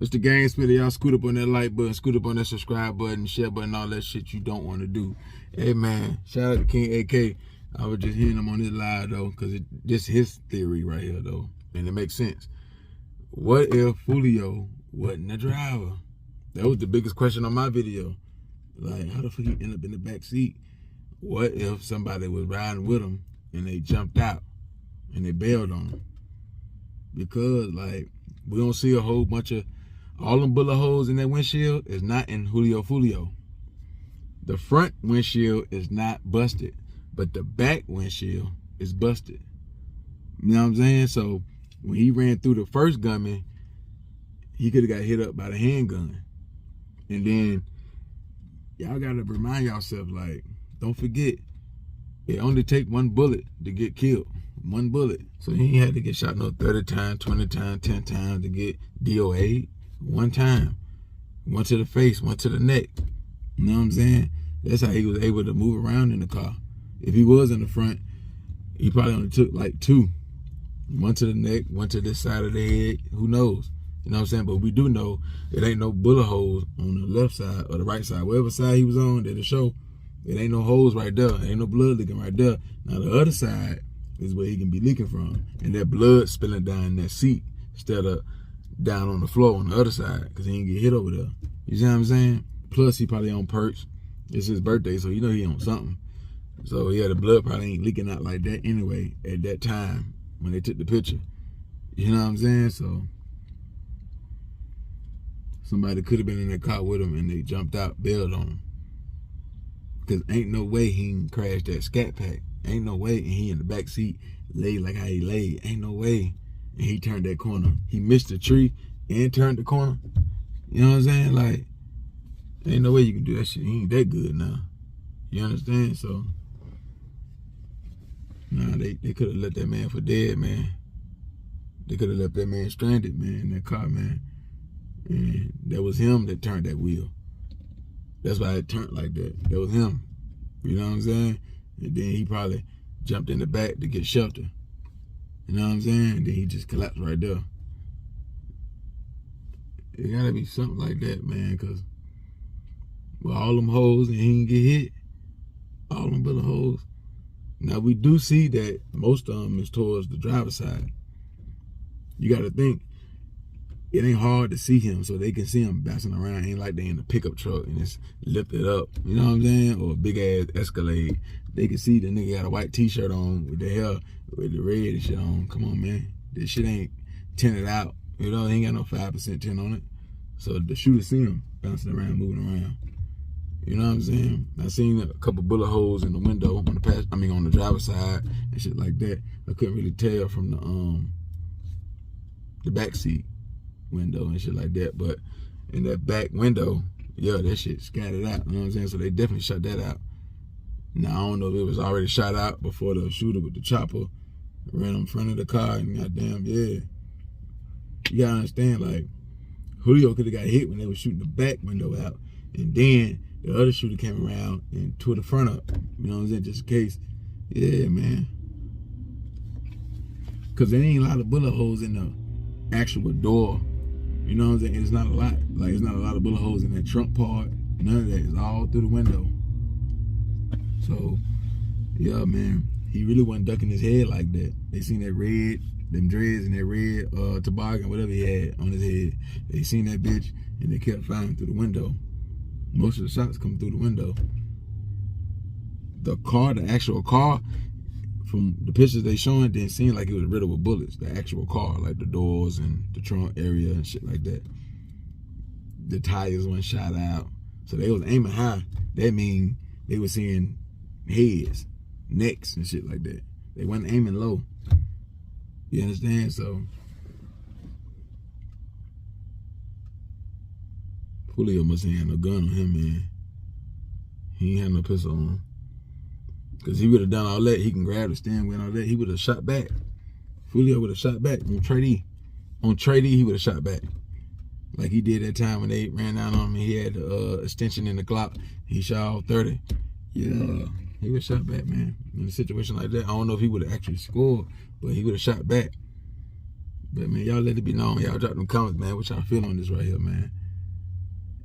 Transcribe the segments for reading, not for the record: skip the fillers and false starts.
It's the gang spitter. Y'all scoot up on that like button, scoot up on that subscribe button, share button, all that shit you don't want to do. Hey, man, shout out to King AK. I was just hearing him on this live, though, because this his theory right here, though, and it makes sense. What if Foolio wasn't the driver? That was the biggest question on my video. Like, how the fuck he end up in the back seat? What if somebody was riding with him and they jumped out and they bailed on him? Because, like, we don't see a whole bunch of, all them bullet holes in that windshield is not in Foolio. The front windshield is not busted, but the back windshield is busted. You know what I'm saying? So when he ran through the first gunman, he could have got hit up by the handgun. And then y'all gotta remind yourself, like, don't forget, it only take one bullet to get killed. One bullet. So he had to get shot no 30 times, 20 times, 10 times to get DOA. One time. One to the face, one to the neck. You know what I'm saying? That's how he was able to move around in the car. If he was in the front, he probably only took like two. One to the neck, one to this side of the head. Who knows? You know what I'm saying? But we do know it ain't no bullet holes on the left side or the right side. Whatever side he was on, that'll show. It ain't no holes right there. Ain't no blood leaking right there. Now the other side is where he can be leaking from. And that blood spilling down that seat instead of down on the floor on the other side, because he didn't get hit over there. You see what I'm saying? Plus he probably on perks. It's his birthday, so you know he on something. So yeah, the blood probably ain't leaking out like that anyway at that time when they took the picture. You know what I'm saying? So somebody could have been in that car with him and they jumped out, bailed on him. Because ain't no way he crashed that Scat Pack. Ain't no way. And he in the back seat laid like how he laid. Ain't no way. And he turned that corner. He missed the tree and turned the corner. You know what I'm saying? Like, ain't no way you can do that shit. He ain't that good now. You understand? So, nah, they could have let that man for dead, man. They could have left that man stranded, man, in that car, man. And that was him that turned that wheel. That's why it turned like that. That was him. You know what I'm saying? And then he probably jumped in the back to get shelter. You know what I'm saying? And then he just collapsed right there. It gotta be something like that, man, because with all them holes and he didn't get hit, all them bullet holes. Now we do see that most of them is towards the driver's side. You gotta think, it ain't hard to see him, so they can see him bouncing around. Ain't like they in a pickup truck and it's lifted up. You know what I'm saying? Or a big ass Escalade. They can see the nigga got a white t-shirt on with the hair, with the red and shit on. Come on, man. This shit ain't tinted out. You know, he ain't got no 5% tint on it. So the shooter see him bouncing around, moving around. You know what I'm saying? I seen a couple bullet holes in the window on the driver's side and shit like that. I couldn't really tell from the back seat window and shit like that, but in that back window, yeah, that shit scattered out. You know what I'm saying? So they definitely shut that out. Now I don't know if it was already shot out before the shooter with the chopper ran in front of the car and goddamn, yeah. You gotta understand, like, Julio could have got hit when they were shooting the back window out, and then the other shooter came around and tore the front up. You know what I'm saying? Just in case. Yeah, man. Cause there ain't a lot of bullet holes in the actual door. You know what I'm saying? It's not a lot. Like, it's not a lot of bullet holes in that trunk part. None of that. It's all through the window. So, yeah, man. He really wasn't ducking his head like that. They seen that red, them dreads and that red toboggan, whatever he had on his head. They seen that bitch and they kept firing through the window. Most of the shots come through the window. The car, the actual car, from the pictures they showing, didn't seem like it was riddled with bullets. The actual car, like the doors and the trunk area and shit like that. The tires weren't shot out. So they was aiming high. That mean they were seeing heads, necks and shit like that. They wasn't aiming low. You understand? So Julio must ain't had no gun on him, man. He ain't had no pistol on him. Because he would have done all that. He can grab the steering wheel and all that. He would have shot back. Foolio would have shot back on Trade E. On Trade E, he would have shot back. Like he did that time when they ran down on him and he had the extension in the Glock. He shot all 30. Yeah, he would have shot back, man. In a situation like that, I don't know if he would have actually scored, but he would have shot back. But man, y'all let it be known. Y'all drop them comments, man. What y'all feel on this right here, man?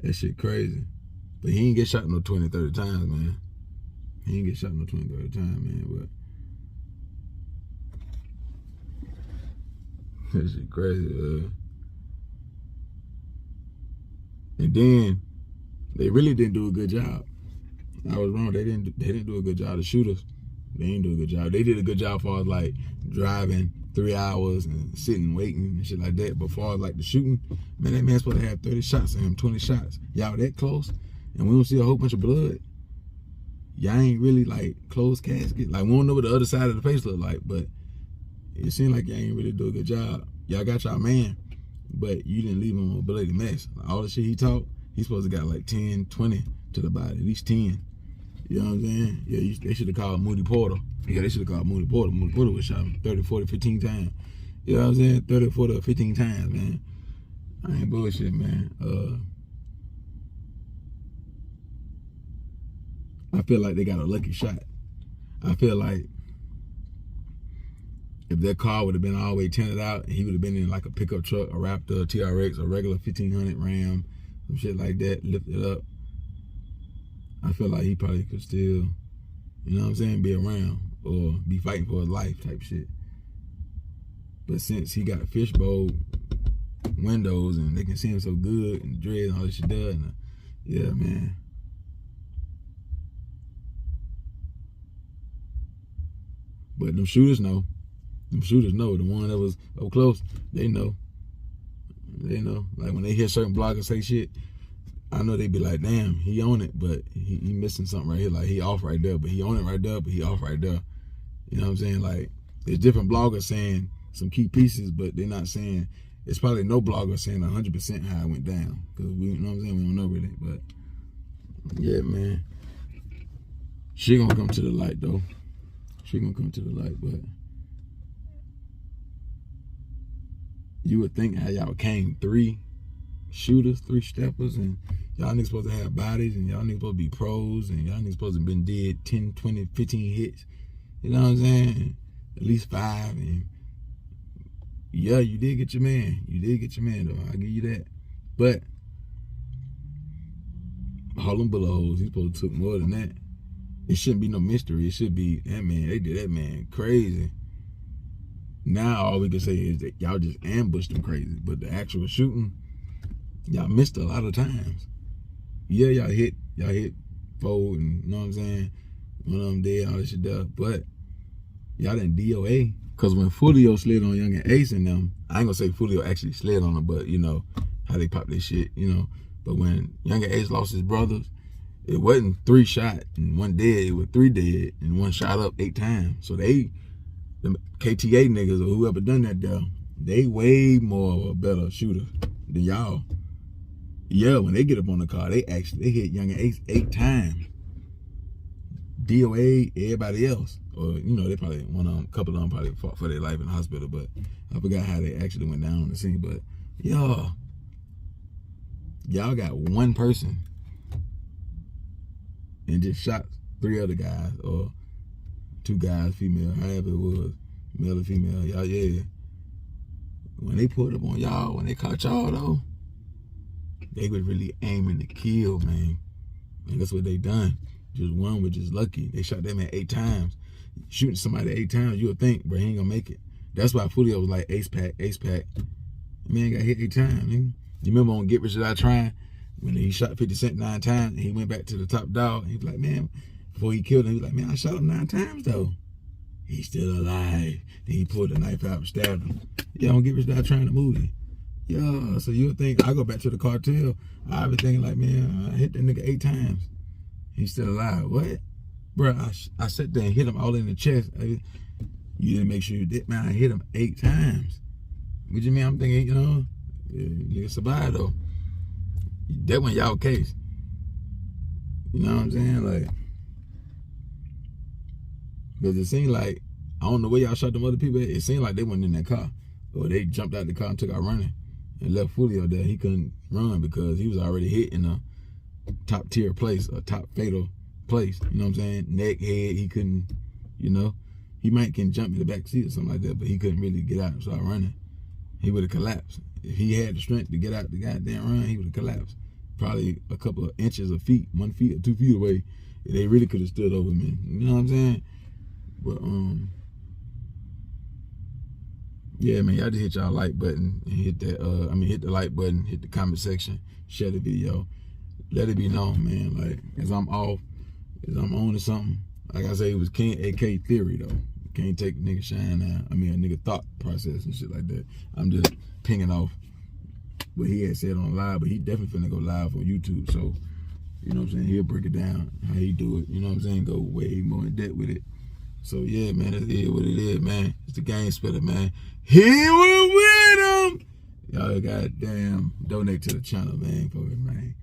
That shit crazy. But he ain't get shot no 20, 30 times, man. He ain't get shot no 20, 30 times, man. But that shit crazy. And then they really didn't do a good job. I was wrong. They didn't do a good job. The shooters, they didn't do a good job. They did a good job as far as like driving 3 hours and sitting waiting and shit like that. But as far as like the shooting, man, that man's supposed to have 30 shots in him, 20 shots. Y'all that close, and we don't see a whole bunch of blood. Y'all ain't really like closed casket. Like we don't know what the other side of the face look like, but it seemed like y'all ain't really do a good job. Y'all got y'all man, but you didn't leave him a bloody mess. All the shit he talked, he's supposed to got like 10, 20 to the body, at least 10. You know what I'm saying? Yeah, they should have called Moody Porter. Yeah, they should have called Moody Porter. Moody Porter was shot 30, 40, 15 times. You know what I'm saying? 30, 40, 15 times, man. I ain't bullshit, man. I feel like they got a lucky shot. I feel like if that car would have been all the way tinted out, he would have been in like a pickup truck, a Raptor, a TRX, a regular 1500 Ram, some shit like that, lift it up. I feel like he probably could still, you know what I'm saying, be around or be fighting for his life type shit. But since he got fishbowl windows and they can see him so good and the dread and all this shit done, yeah, man. But them shooters know. Them shooters know. The one that was up close, they know. They know. Like when they hear certain bloggers say shit, I know they be like, damn, he on it, but he missing something right here. Like he off right there, but he on it right there, but he off right there. You know what I'm saying? Like there's different bloggers saying some key pieces, but they're not saying, it's probably no blogger saying 100% how it went down. Because we, you know what I'm saying, we don't know really. But yeah, man. She gonna come to the light though. She gonna come to the light, but you would think how y'all came 3 shooters, 3 steppers, and y'all niggas supposed to have bodies, and y'all niggas supposed to be pros, and y'all niggas supposed to have been dead 10, 20, 15 hits. You know what I'm saying? At least 5. And yeah, you did get your man. You did get your man, though. I'll give you that. But all them bullet holes, he supposed to took more than that. It shouldn't be no mystery. It should be, that man, they did that man crazy. Now all we can say is that y'all just ambushed him crazy. But the actual shooting, y'all missed a lot of times. Yeah, y'all hit 4, and you know what I'm saying? One of them dead, all this shit there. But y'all didn't DOA. Because when Foolio slid on Young and Ace and them, I ain't gonna say Foolio actually slid on them, but you know, how they pop their shit, you know. But when Young and Ace lost his brothers, it wasn't 3 shot and 1 dead, it was 3 dead and 1 shot up 8 times. So they, the KTA niggas or whoever done that there, they way more a better shooter than y'all. Yeah, when they get up on the car, they hit Young and Ace 8 times. DOA, everybody else. Or, you know, they probably, a couple of them probably fought for their life in the hospital, but I forgot how they actually went down on the scene. But y'all got 1 person and just shot 3 other guys, or 2 guys, female, however it was, male or female. Y'all, yeah. When they pulled up on y'all, when they caught y'all though, they was really aiming to kill, man. And that's what they done. Just one was just lucky. They shot that man 8 times. Shooting somebody 8 times, you would think, bro, he ain't gonna make it. That's why Foolio was like, ace pack. Man got hit 8 times, nigga. You remember on Get Rich or Die Trying, when he shot 50 Cent 9 times, and he went back to the top dog, and he was like, man, before he killed him, he was like, man, I shot him 9 times though. He's still alive. Then he pulled the knife out and stabbed him. Yeah, on Get Rich or Die Trying the movie. Yeah, so you would think, I go back to the cartel, I be thinking like, man, I hit that nigga 8 times. He's still alive. What? Bro, I sat there and hit him all in the chest. You didn't make sure you did, man. I hit him 8 times. What you mean? I'm thinking, you know, nigga survived though. That wasn't y'all case. You know what I'm saying? Like, because it seemed like, I don't know where y'all shot them other people at. It seemed like they went in that car. Or they jumped out the car and took out running. And left Foolio there. He couldn't run because he was already hit in a top tier place, a top fatal place. You know what I'm saying? Neck, head, he couldn't, you know. He might can jump in the back seat or something like that, but he couldn't really get out and start running. he would have collapsed. If he had the strength to get out the goddamn run, he would have collapsed. Probably a couple of inches of feet, 1 feet or 2 feet away. They really could have stood over me. You know what I'm saying? But yeah, man, y'all just hit y'all like button and hit that. Hit the like button, hit the comment section, share the video, let it be known, man. Like as I'm off, as I'm on to something. Like I say, it was King AK theory though. You can't take a nigga shine now. A nigga thought process and shit like that. I'm just pinging off what he had said on live, but he definitely finna go live on YouTube. So you know what I'm saying? He'll break it down how he do it. You know what I'm saying? Go way more in depth with it. So yeah, man, it is what it is, man. It's the game splitter, man. He will win them. Y'all goddamn donate to the channel, man, for it, man.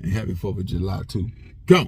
And happy 4th of July too. Go.